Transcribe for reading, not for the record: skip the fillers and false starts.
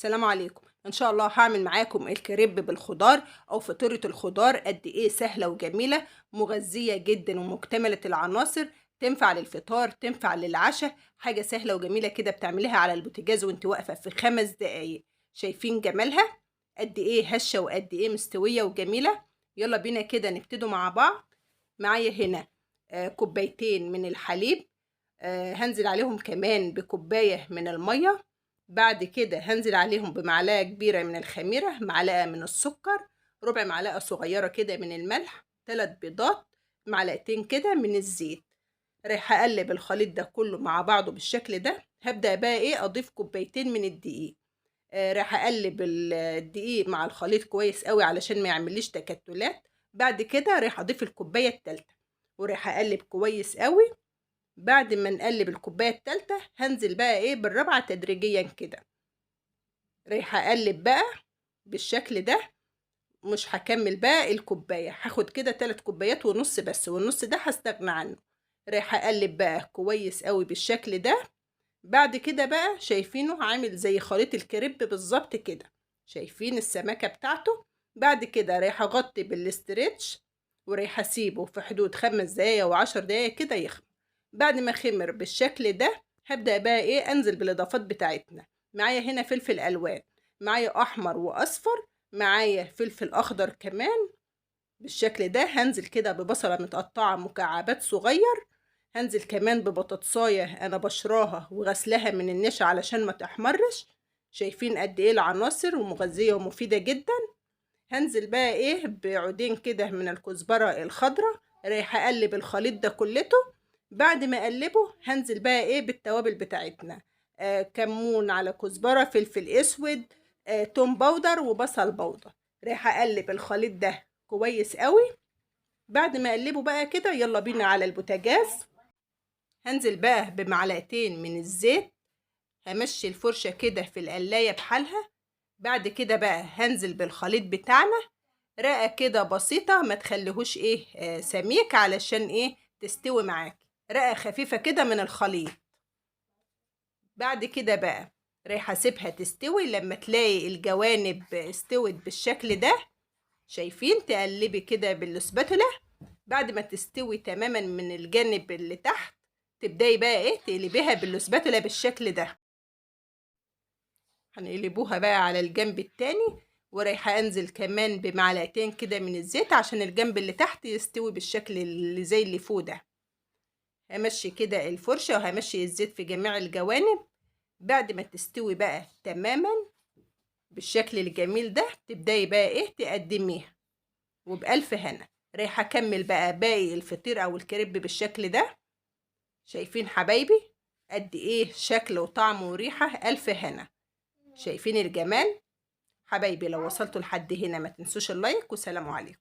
السلام عليكم. ان شاء الله هعمل معاكم الكريب بالخضار او فطيرة الخضار. قد ايه سهلة وجميلة، مغذية جدا ومكتملة العناصر، تنفع للفطار تنفع للعشاء. حاجة سهلة وجميلة كده بتعمليها على البوتاجاز وانت واقفة في 5 دقايق. شايفين جمالها؟ قد ايه هشة وقد ايه مستوية وجميلة. يلا بينا كده نبتدوا مع بعض. معايا هنا كوبايتين من الحليب، هنزل عليهم كمان بكوباية من المية. بعد كده هنزل عليهم بمعلقة كبيرة من الخميرة، معلقة من السكر، ربع معلقة صغيرة كده من الملح، 3 بيضات، معلقتين كده من الزيت. رايحة اقلب الخليط ده كله مع بعضه بالشكل ده. هبدأ بقى ايه اضيف كوبايتين من الدقيق. رايحة اقلب الدقيق مع الخليط كويس قوي علشان ما يعمليش تكتلات. بعد كده رايحة اضيف الكوباية التالتة ورايحة اقلب كويس قوي. بعد ما نقلب الكوباية التالتة هنزل بقى ايه بالرابعة تدريجيا كده. رايحة اقلب بقى بالشكل ده. مش هكمل بقى الكوباية، هاخد كده 3 كوبايات ونص بس، والنص ده هستغنى عنه. رايحة اقلب بقى كويس قوي بالشكل ده. بعد كده بقى شايفينه عامل زي خليط الكريب بالظبط كده. شايفين السماكة بتاعته؟ بعد كده رايحة اغطي بالاسترتش ورايحة اسيبه في حدود 5 دقايق و10 دقايق كده يخمر. بعد ما خمر بالشكل ده هبدأ بقى ايه انزل بالاضافات بتاعتنا. معايا هنا فلفل الوان، معايا احمر واصفر، معايا فلفل اخضر كمان بالشكل ده. هنزل كده ببصلة متقطعة مكعبات صغير. هنزل كمان ببطاطساية انا بشراها وغسلها من النشا علشان ما تحمرش. شايفين قد ايه العناصر ومغذية ومفيدة جدا. هنزل بقى ايه بعودين كده من الكزبرة الخضراء. رايحة اقلب الخليط ده كلته. بعد ما اقلبه هنزل بقى ايه بالتوابل بتاعتنا. كمون على كزبرة فلفل اسود، توم باودر وبصل باودر. رايحة اقلب الخليط ده كويس قوي. بعد ما اقلبه بقى كده يلا بينا على البوتاجاز. هنزل بقى بمعلقتين من الزيت. همشي الفرشة كده في القلاية بحالها. بعد كده بقى هنزل بالخليط بتاعنا رقة كده بسيطة، ما تخليهوش ايه سميك علشان ايه تستوي معاك. رقة خفيفة كده من الخليط. بعد كده بقى رايحة اسيبها تستوي لما تلاقي الجوانب استوت بالشكل ده. شايفين؟ تقلبي كده بالسباتولا. بعد ما تستوي تماما من الجانب اللي تحت تبداي بقى ايه تقلبيها بالسباتولا بالشكل ده. هنقلبوها بقى على الجنب التاني. ورايحة انزل كمان بمعلقتين كده من الزيت عشان الجنب اللي تحت يستوي بالشكل اللي زي اللي فوق ده. همشي كده الفرشة وهمشي الزيت في جميع الجوانب. بعد ما تستوي بقى تماما بالشكل الجميل ده تبداي بقى ايه تقدميها وبألف هنا. رايحة اكمل بقى باقي الفطير او الكريب بالشكل ده. شايفين حبايبي قد ايه شكل وطعم وريحة؟ ألف هنا. شايفين الجمال؟ حبايبي لو وصلتوا لحد هنا ما تنسوش اللايك، وسلام عليكم.